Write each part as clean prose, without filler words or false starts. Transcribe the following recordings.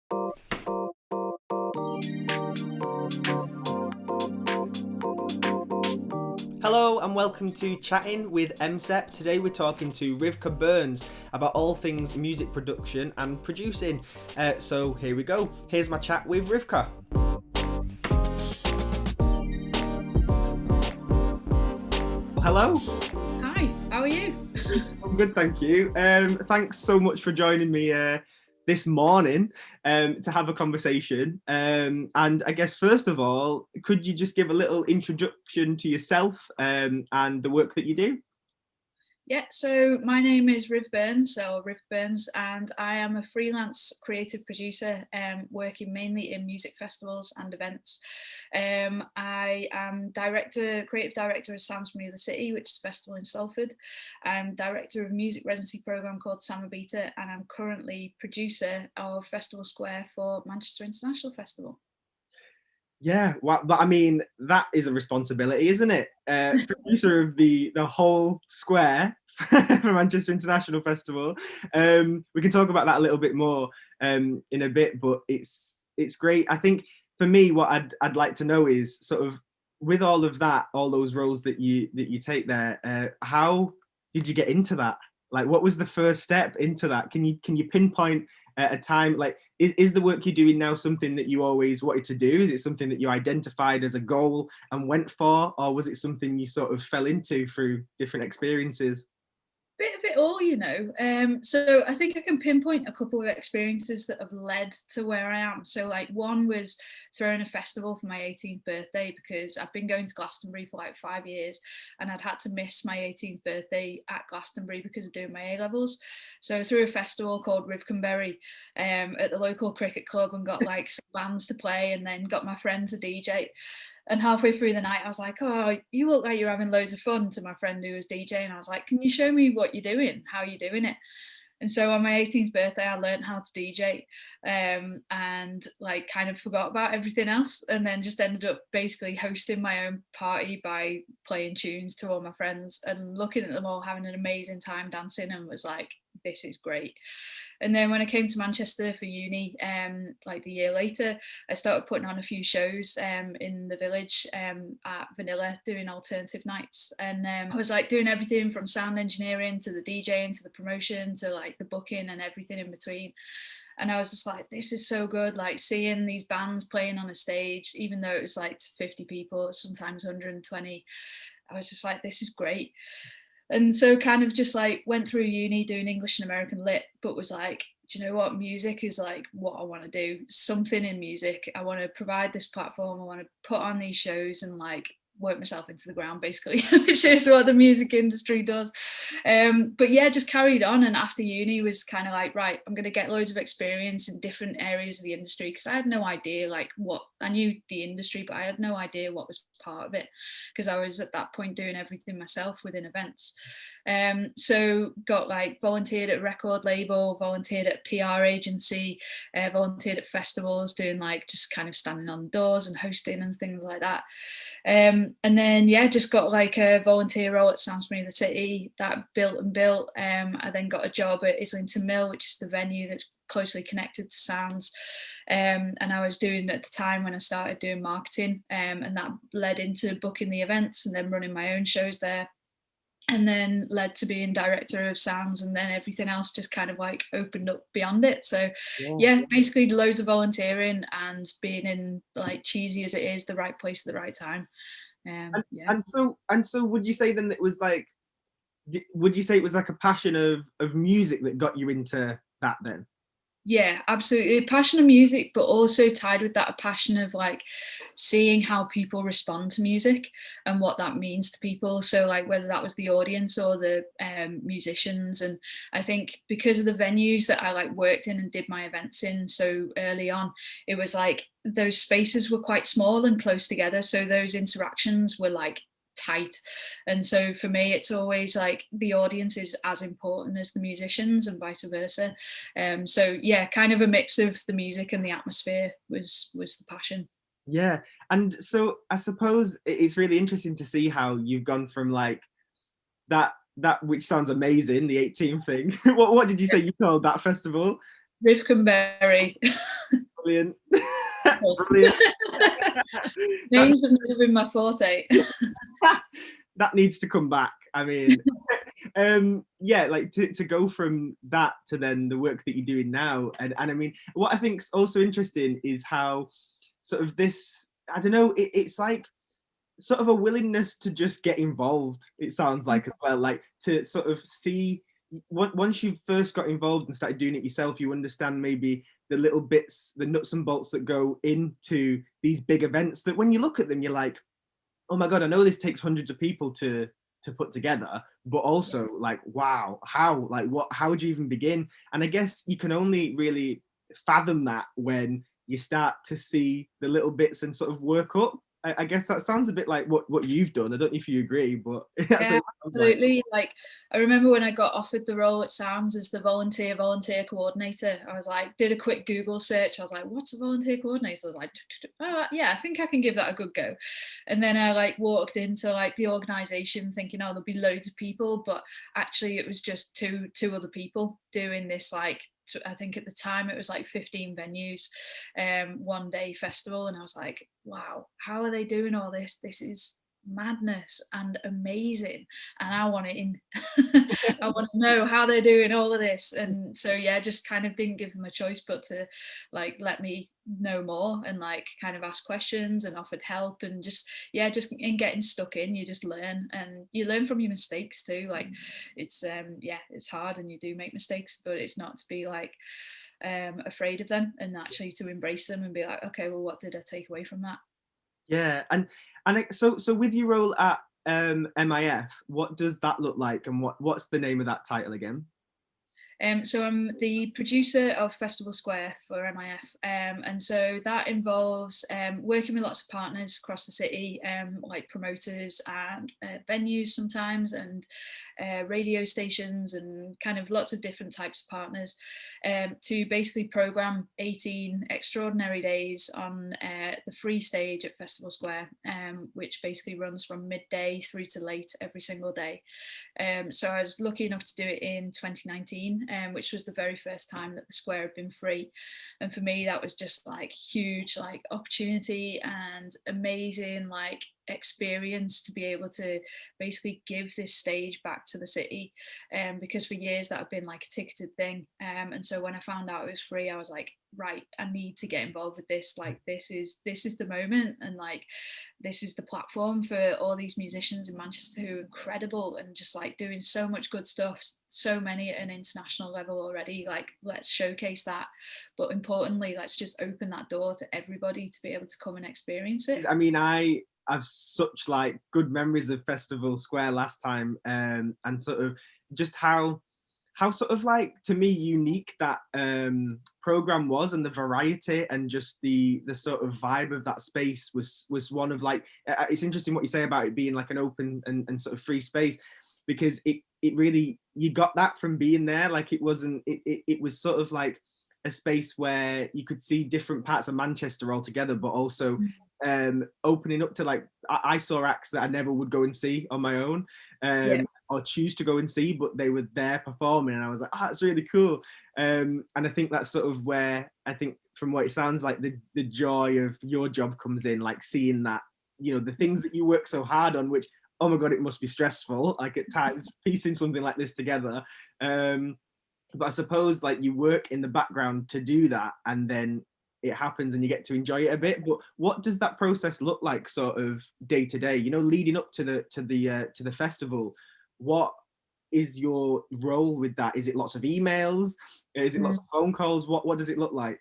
Hello and welcome to Chattin with MCEP. Today we're talking to Rivca Burns about all things music production and producing. So here we go. Here's my chat with Rivca. Hello. Hi, how are you? I'm good, thank you. Thanks so much for joining me this morning to have a conversation. And I guess first of all, could you just give a little introduction to yourself and the work that you do? Yeah, so my name is Riv Burns, and I am a freelance creative producer working mainly in music festivals and events. I am creative director of Sounds from the City, which is a festival in Salford. I'm director of a music residency program called Samabita, and I'm currently producer of Festival Square for Manchester International Festival. Yeah, well, but I mean, that is a responsibility, isn't it? Producer of the whole square for Manchester International Festival. We can talk about that a little bit more in a bit, but it's great. I think for me, what I'd like to know is sort of with all of that, all those roles that you take there. How did you get into that? Like, what was the first step into that? Can you pinpoint a time? Like, is the work you're doing now something that you always wanted to do? Is it something that you identified as a goal and went for, or was it something you sort of fell into through different experiences? Bit of it all, you know. So I think I can pinpoint a couple of experiences that have led to where I am. So like one was throwing a festival for my 18th birthday because I've been going to Glastonbury for like 5 years and I'd had to miss my 18th birthday at Glastonbury because of doing my A levels. So I threw a festival called Rivca at the local cricket club and got like some bands to play and then got my friend to DJ. And halfway through the night, I was like, "Oh, you look like you're having loads of fun," to my friend who was DJing. I was like, "Can you show me what you're doing? How you're doing it?" And so on my 18th birthday, I learned how to DJ, and like kind of forgot about everything else, and then just ended up basically hosting my own party by playing tunes to all my friends and looking at them all having an amazing time dancing, and was like, "This is great." And then when I came to Manchester for uni, like the year later, I started putting on a few shows in the village at Vanilla, doing alternative nights. And I was like doing everything from sound engineering to the DJing to the promotion to like the booking and everything in between. And I was just like, this is so good, like seeing these bands playing on a stage, even though it was like 50 people, sometimes 120. I was just like, this is great. And so kind of just like went through uni doing English and American lit, but was like, do you know what? Music is like what I want to do. Something in music. I want to provide this platform. I want to put on these shows and like work myself into the ground basically, which is what the music industry does. But yeah, just carried on. And after uni was kind of like, right, I'm going to get loads of experience in different areas of the industry because I had no idea like what I knew the industry, but I had no idea what was part of it because I was at that point doing everything myself within events. So got like volunteered at a record label, volunteered at a PR agency, volunteered at festivals, doing like just kind of standing on doors and hosting and things like that. And then yeah, just got like a volunteer role at Sounds from the City that built and built. I then got a job at Islington Mill, which is the venue that's closely connected to Sounds. And I was doing at the time when I started doing marketing, and that led into booking the events and then running my own shows there, and then led to being director of Sounds, and then everything else just kind of like opened up beyond it. So Yeah. yeah, basically loads of volunteering and being in, like cheesy as it is, the right place at the right time. Yeah. And so would you say then it was like, would you say it was like a passion of music that got you into that then? Yeah, absolutely. A passion of music, but also tied with that, a passion of like seeing how people respond to music and what that means to people. So, like, whether that was the audience or the musicians. And I think because of the venues that I like worked in and did my events in so early on, it was like those spaces were quite small and close together. So, those interactions were like tight. And so for me, it's always like the audience is as important as the musicians and vice versa. So yeah, kind of a mix of the music and the atmosphere was the passion. Yeah. And so I suppose it's really interesting to see how you've gone from like that which sounds amazing, the 18 thing. What did you say you called that festival? Rivca. Brilliant. Brilliant. Names have never been my forte. That needs to come back. I mean, yeah, like to go from that to then the work that you're doing now, and I mean, what I think's also interesting is how sort of this, I don't know, it's like sort of a willingness to just get involved. It sounds like as well, like to sort of see once you've first got involved and started doing it yourself, you understand maybe the little bits, the nuts and bolts that go into these big events. That when you look at them, you're like, oh my god, I know this takes hundreds of people to put together, but also like, wow, how, like what, how would you even begin? And I guess you can only really fathom that when you start to see the little bits and sort of work up. I guess that sounds a bit like what you've done. I don't know if you agree, but that's Yeah, absolutely. Like I remember when I got offered the role at Sounds as the volunteer coordinator, I was like, did a quick Google search. I was like, what's a volunteer coordinator? I was like, oh, yeah, I think I can give that a good go. And then I like walked into like the organization thinking, oh, there'll be loads of people, but actually it was just two other people doing this, like I think at the time it was like 15 venues, 1 day festival. And I was like, wow, how are they doing all this? This is madness and amazing, and I want it in. I want to know how they're doing all of this. And so yeah, just kind of didn't give them a choice but to like let me know more and like kind of ask questions and offered help. And just yeah, just in getting stuck in, you just learn, and you learn from your mistakes too. Like it's yeah, it's hard and you do make mistakes, but it's not to be like afraid of them, and actually to embrace them and be like, okay, well, what did I take away from that? Yeah, and so with your role at MIF, what does that look like, and what's the name of that title again? So I'm the producer of Festival Square for MIF, and so that involves working with lots of partners across the city, like promoters and venues sometimes, and radio stations, and kind of lots of different types of partners, to basically program 18 extraordinary days on the free stage at Festival Square, which basically runs from midday through to late every single day. So I was lucky enough to do it in 2019, which was the very first time that the square had been free. And for me, that was just like huge, like opportunity and amazing, like experience to be able to basically give this stage back to the city, because for years that had been like a ticketed thing, and so when I found out it was free, I was like, right, I need to get involved with this. Like this is the moment, and like this is the platform for all these musicians in Manchester who are incredible and just like doing so much good stuff, so many at an international level already. Like let's showcase that, but importantly, let's just open that door to everybody to be able to come and experience it. I mean, I have such like good memories of Festival Square last time, and sort of just how sort of like, to me, unique that program was, and the variety and just the sort of vibe of that space was one of like, it's interesting what you say about it being like an open and sort of free space, because it really, you got that from being there. Like it wasn't, it was sort of like a space where you could see different parts of Manchester all together, but also opening up to like, I saw acts that I never would go and see on my own, Yeah. or choose to go and see, but they were there performing, and I was like, oh, that's really cool. And I think that's sort of where, I think from what it sounds like, the joy of your job comes in, like seeing that, you know, the things that you work so hard on, which, oh my god, it must be stressful, like at times piecing something like this together. But I suppose like you work in the background to do that, and then it happens and you get to enjoy it a bit. But what does that process look like, sort of day to day, you know, leading up to the festival? What is your role with that? Is it lots of emails? Is it lots of phone calls? What does it look like?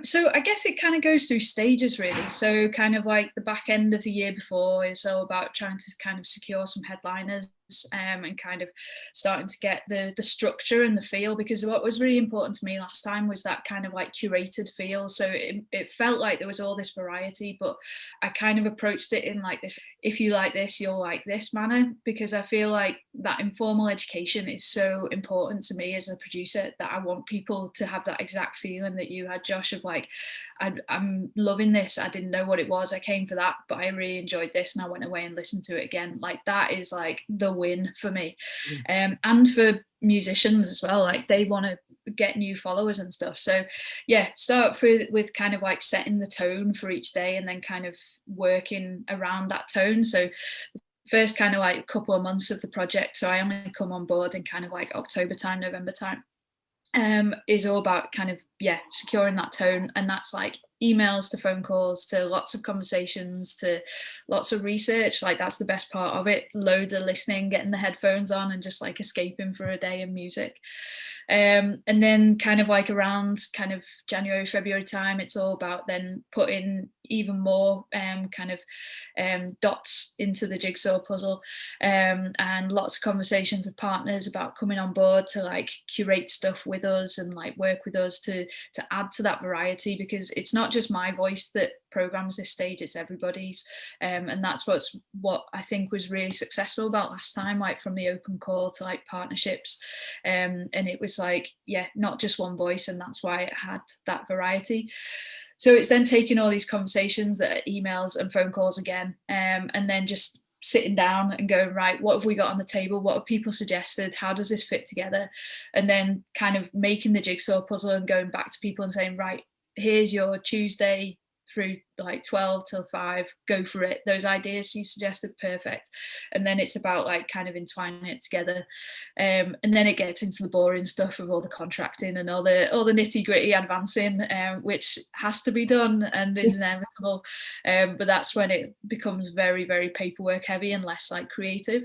So I guess it kind of goes through stages really. So kind of like the back end of the year before is all about trying to kind of secure some headliners, and kind of starting to get the structure and the feel, because what was really important to me last time was that kind of like curated feel. So it felt like there was all this variety, but I kind of approached it in like this, if you like this, you'll like this manner, because I feel like that informal education is so important to me as a producer, that I want people to have that exact feeling that you had, Josh, of like, I'm loving this. I didn't know what it was. I came for that, but I really enjoyed this, and I went away and listened to it again. Like that is like the win for me, and for musicians as well. Like they want to get new followers and stuff. So yeah, start through with kind of like setting the tone for each day and then kind of working around that tone. So first kind of like couple of months of the project, so I only come on board in kind of like October time, November time, is all about kind of, yeah, securing that tone. And that's like emails to phone calls to lots of conversations to lots of research. Like that's the best part of it. Loads of listening, getting the headphones on and just like escaping for a day of music. And then kind of like around kind of January, February time, it's all about then putting even more kind of dots into the jigsaw puzzle, and lots of conversations with partners about coming on board to like curate stuff with us and like work with us to add to that variety, because it's not just my voice that programs this stage, it's everybody's, and that's what I think was really successful about last time, like from the open call to like partnerships, and it was like, yeah, not just one voice, and that's why it had that variety. So it's then taking all these conversations that are emails and phone calls again, and then just sitting down and going, right, what have we got on the table? What have people suggested? How does this fit together? And then kind of making the jigsaw puzzle and going back to people and saying, right, here's your Tuesday through like 12 till 5, go for it. Those ideas you suggested, perfect. And then it's about like kind of entwining it together, and then it gets into the boring stuff of all the contracting and all the nitty gritty advancing, which has to be done and is inevitable, but that's when it becomes very, very paperwork heavy and less like creative,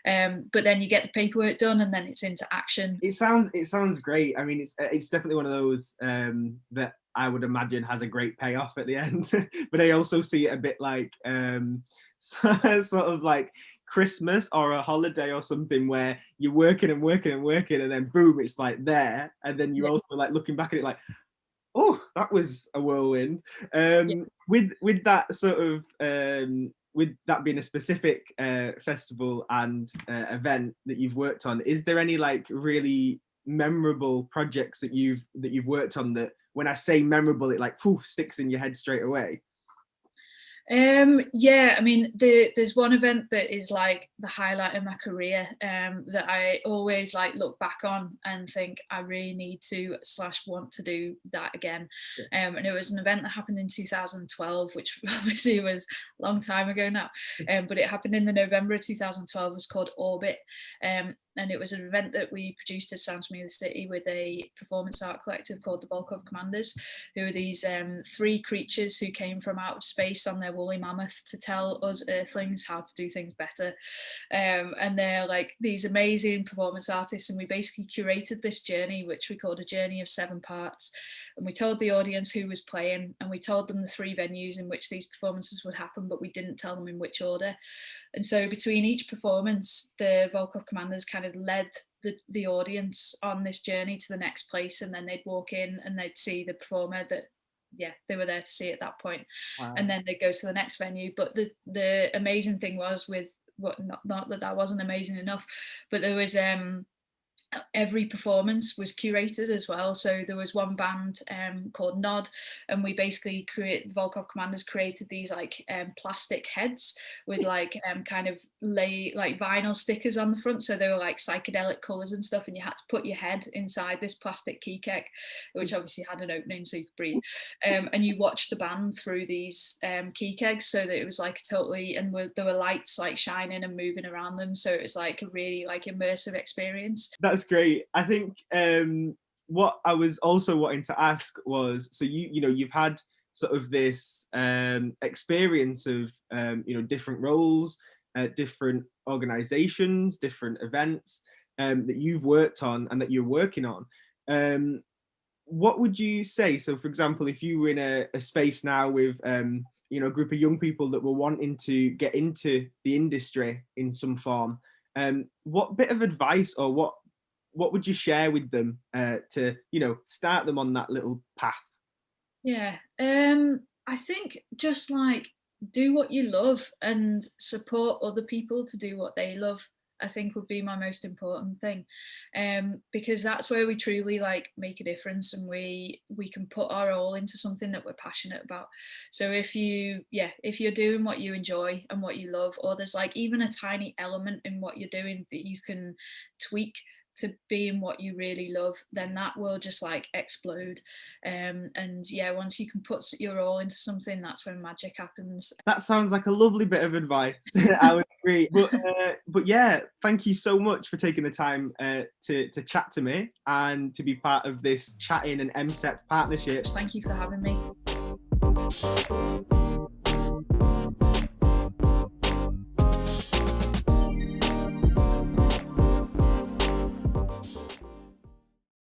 but then you get the paperwork done and then it's into action. It sounds great. I mean, it's definitely one of those that I would imagine has a great payoff at the end. But I also see it a bit like sort of like Christmas or a holiday or something, where you're working and working and working, and then boom, it's like there, and then you're also like looking back at it like, oh, that was a whirlwind. With that sort of with that being a specific festival and event that you've worked on, is there any like really memorable projects that you've worked on that, when I say memorable, it like sticks in your head straight away? Yeah, I mean, there's one event that is like the highlight of my career, that I always like look back on and think I really need to / want to do that again. And it was an event that happened in 2012, which obviously was a long time ago now, but it happened in the November of 2012. It was called Orbit, and it was an event that we produced at Sounds from the City with a performance art collective called the Volkov Commanders, who are these 3 creatures who came from outer space on their woolly mammoth to tell us earthlings how to do things better. And they're like these amazing performance artists, and we basically curated this journey, which we called a journey of 7 parts. And we told the audience who was playing, and we told them the 3 venues in which these performances would happen, but we didn't tell them in which order. And so between each performance, the Volkov Commanders kind of led the audience on this journey to the next place, and then they'd walk in and they'd see the performer that, yeah, they were there to see at that point. Wow. And then they'd go to the next venue. But the amazing thing was with what, not that that wasn't amazing enough, but there was every performance was curated as well. So there was one band called Nod, and we basically the Volkov Commanders created these like plastic heads with like kind of like vinyl stickers on the front, so they were like psychedelic colors and stuff, and you had to put your head inside this plastic key keg, which obviously had an opening so you could breathe, and you watched the band through these key kegs, so that it was like totally, and there were lights like shining and moving around them, so it was like a really like immersive experience. That's great. I think what I was also wanting to ask was, so you've had sort of this experience of different roles, different organizations, different events that you've worked on and that you're working on. What would you say? So, for example, if you were in a space now with a group of young people that were wanting to get into the industry in some form, what bit of advice or what would you share with them to start them on that little path? Yeah, I think just like do what you love and support other people to do what they love, I think would be my most important thing, because that's where we truly like make a difference, and we can put our all into something that we're passionate about. So if you're doing what you enjoy and what you love, or there's like even a tiny element in what you're doing that you can tweak to being what you really love, then that will just like explode. And yeah, once you can put your all into something, that's when magic happens. That sounds like a lovely bit of advice. I would agree. But yeah, thank you so much for taking the time to chat to me and to be part of this Chattin and MCEP partnership. Thank you for having me.